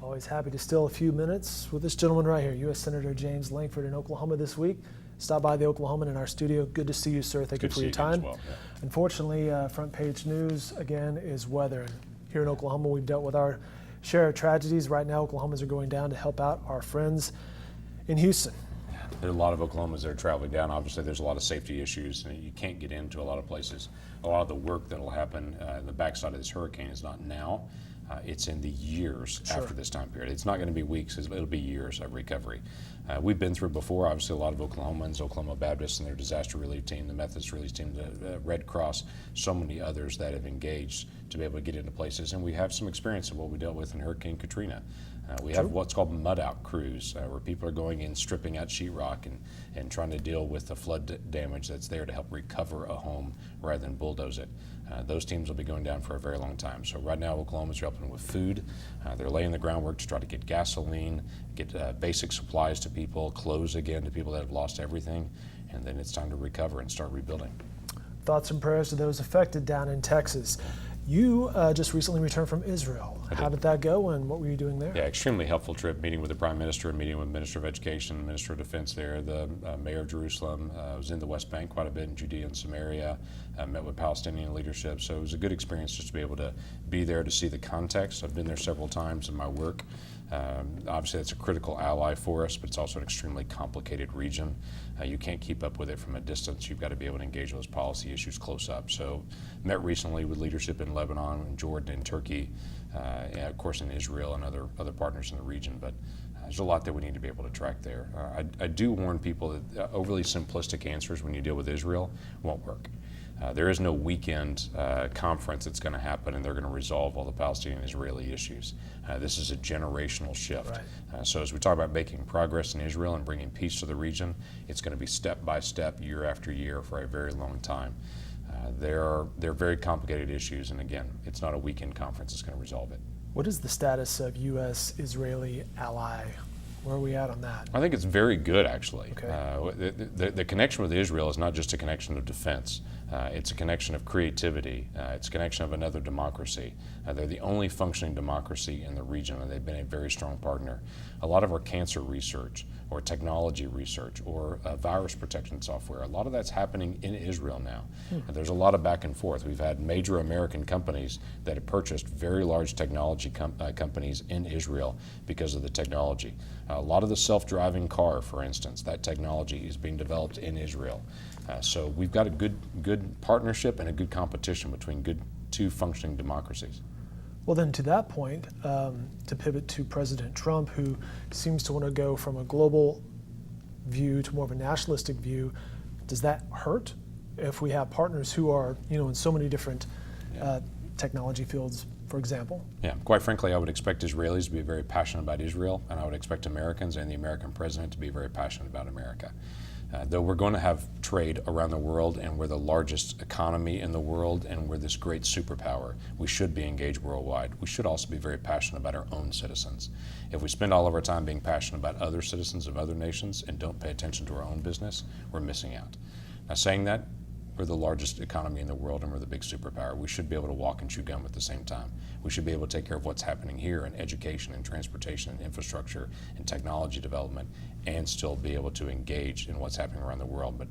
Always happy to steal a few minutes with this gentleman right here, U.S. Senator James Lankford in Oklahoma this week. Stopped by the Oklahoman in our studio. Good to see you, sir. Thank you for your time. Well, yeah. Unfortunately, front page news again is weather. And here in Oklahoma, we've dealt with our share of tragedies. Right now, Oklahomans are going down to help out our friends in Houston. There are a lot of Oklahomans that are traveling down. Obviously, there's a lot of safety issues, and you can't get into a lot of places. A lot of the work that will happen in the backside of this hurricane is not now. It's in the years after this time period. It's not going to be weeks, it'll be years of recovery. We've been through before, obviously a lot of Oklahomans, Oklahoma Baptists and their disaster relief team, the Methodist relief team, the Red Cross, so many others that have engaged to be able to get into places. And we have some experience of what we dealt with in Hurricane Katrina. We have what's called mud out crews, where people are going in, stripping out sheetrock and trying to deal with the flood damage that's there to help recover a home rather than bulldoze it. Those teams will be going down for a very long time. So right now, Oklahomans are helping with food. They're laying the groundwork to try to get gasoline, get basic supplies to people, clothes again to people that have lost everything, and then it's time to recover and start rebuilding. Thoughts and prayers to those affected down in Texas. You just recently returned from Israel. How did that go, and what were you doing there? Yeah, extremely helpful trip, meeting with the Prime Minister and meeting with the Minister of Education, Minister of Defense there, the Mayor of Jerusalem. I was in the West Bank quite a bit in Judea and Samaria, met with Palestinian leadership. So it was a good experience just to be able to be there to see the context. I've been there several times in my work. Obviously, that's a critical ally for us, but it's also an extremely complicated region. You can't keep up with it from a distance. You've got to be able to engage those policy issues close up. So, met recently with leadership in Lebanon, and Jordan, and Turkey, and of course in Israel and other partners in the region. But there's a lot that we need to be able to track there. I do warn people that overly simplistic answers when you deal with Israel won't work. There is no weekend conference that's going to happen and they're going to resolve all the Palestinian-Israeli issues. This is a generational shift. Right. So as we talk about making progress in Israel and bringing peace to the region, it's going to be step by step, year after year for a very long time. They're very complicated issues, and again, it's not a weekend conference that's going to resolve it. What is the status of U.S.-Israeli ally? Where are we at on that? I think it's very good, actually. Okay. The connection with Israel is not just a connection of defense. It's a connection of creativity. It's a connection of another democracy. They're the only functioning democracy in the region, and they've been a very strong partner. A lot of our cancer research or technology research or virus protection software, a lot of that's happening in Israel now. And there's a lot of back and forth. We've had major American companies that have purchased very large technology companies in Israel because of the technology. A lot of the self-driving car, for instance, that technology is being developed in Israel. So we've got a good partnership and a good competition between two functioning democracies. Well, then to that point, to pivot to President Trump, who seems to want to go from a global view to more of a nationalistic view, does that hurt if we have partners who are, in so many different technology fields, for example? Yeah, quite frankly, I would expect Israelis to be very passionate about Israel, and I would expect Americans and the American president to be very passionate about America. Though we're going to have trade around the world, and we're the largest economy in the world, and we're this great superpower, we should be engaged worldwide. We should also be very passionate about our own citizens. If we spend all of our time being passionate about other citizens of other nations and don't pay attention to our own business, we're missing out. Now, saying that, we're the largest economy in the world and we're the big superpower. We should be able to walk and chew gum at the same time. We should be able to take care of what's happening here in education and transportation and infrastructure and technology development and still be able to engage in what's happening around the world. But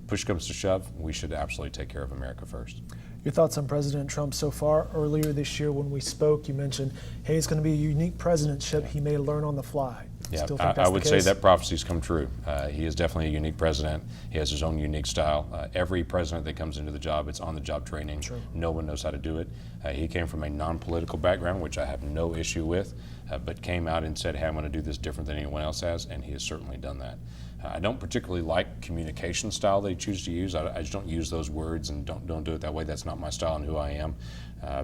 push comes to shove, we should absolutely take care of America first. Your thoughts on President Trump so far? Earlier this year when we spoke, you mentioned, hey, it's going to be a unique presidentship. He may learn on the fly. Yeah, I would say that prophecy's come true. He is definitely a unique president. He has his own unique style. Every president that comes into the job, it's on-the-job training. True. No one knows how to do it. He came from a non-political background, which I have no issue with, but came out and said, hey, I'm going to do this different than anyone else has, and he has certainly done that. I don't particularly like communication style they choose to use. I just don't use those words and don't do it that way. That's not my style and who I am.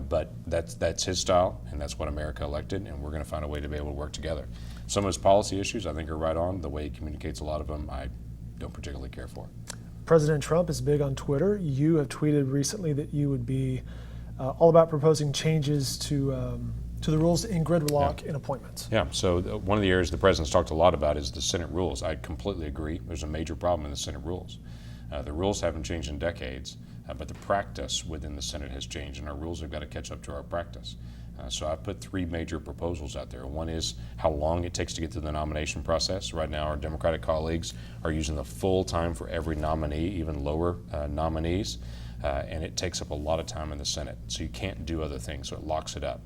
But that's his style, and that's what America elected, and we're going to find a way to be able to work together. Some of his policy issues I think are right on. The way he communicates a lot of them I don't particularly care for. President Trump is big on Twitter. You have tweeted recently that you would be all about proposing changes to the rules in gridlock in appointments. Yeah, so one of the areas the president's talked a lot about is the Senate rules. I completely agree. There's a major problem in the Senate rules. The rules haven't changed in decades, but the practice within the Senate has changed, and our rules have got to catch up to our practice. So I've put three major proposals out there. One is how long it takes to get through the nomination process. Right now, our Democratic colleagues are using the full time for every nominee, even lower nominees, and it takes up a lot of time in the Senate. So you can't do other things, so it locks it up.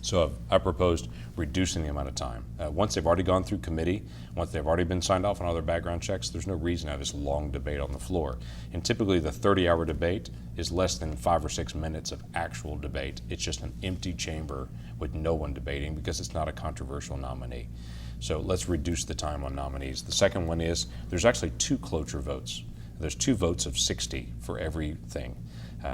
So I proposed reducing the amount of time. Once they've already gone through committee, once they've already been signed off on all their background checks, there's no reason to have this long debate on the floor. And typically the 30-hour debate is less than 5 or 6 minutes of actual debate. It's just an empty chamber with no one debating because it's not a controversial nominee. So let's reduce the time on nominees. The second one is there's actually 2 cloture votes. There's 2 votes of 60 for everything.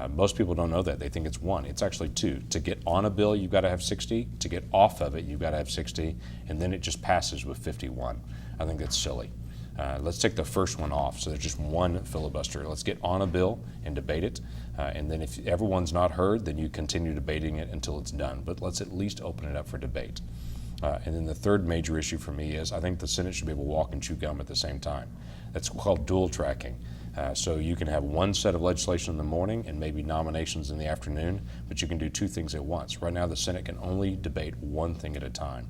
Most people don't know that. They think it's 1. It's actually 2. To get on a bill, you've got to have 60. To get off of it, you've got to have 60. And then it just passes with 51. I think that's silly. Let's take the first one off. So there's just 1 filibuster. Let's get on a bill and debate it. And then if everyone's not heard, then you continue debating it until it's done. But let's at least open it up for debate. And then the third major issue for me is I think the Senate should be able to walk and chew gum at the same time. That's called dual tracking. So you can have one set of legislation in the morning and maybe nominations in the afternoon, but you can do 2 things at once. Right now, the Senate can only debate 1 thing at a time.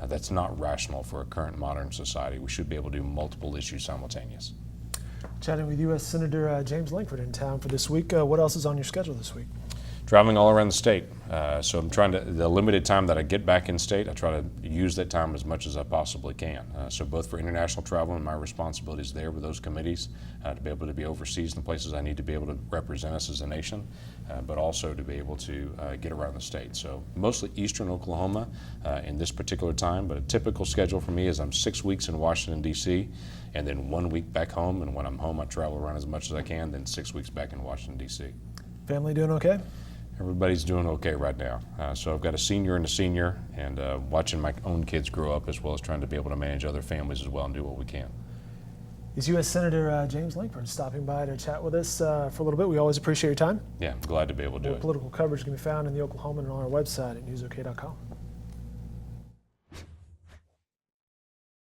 That's not rational for a current modern society. We should be able to do multiple issues simultaneous. Chatting with U.S. Senator James Lankford in town for this week. What else is on your schedule this week? Traveling all around the state. So I'm trying to, the limited time that I get back in state, I try to use that time as much as I possibly can. So both for international travel and my responsibilities there with those committees, to be able to be overseas in the places I need to be able to represent us as a nation, but also to be able to get around the state. So mostly eastern Oklahoma in this particular time, but a typical schedule for me is I'm 6 weeks in Washington, D.C., and then 1 week back home, and when I'm home I travel around as much as I can, then 6 weeks back in Washington, D.C. Family doing okay? Everybody's doing okay right now. So I've got a senior and a senior, and watching my own kids grow up as well as trying to be able to manage other families as well and do what we can. Is U.S. Senator James Lankford stopping by to chat with us for a little bit. We always appreciate your time. Yeah, glad to be able to do it. Political coverage can be found in the Oklahoman and on our website at newsok.com.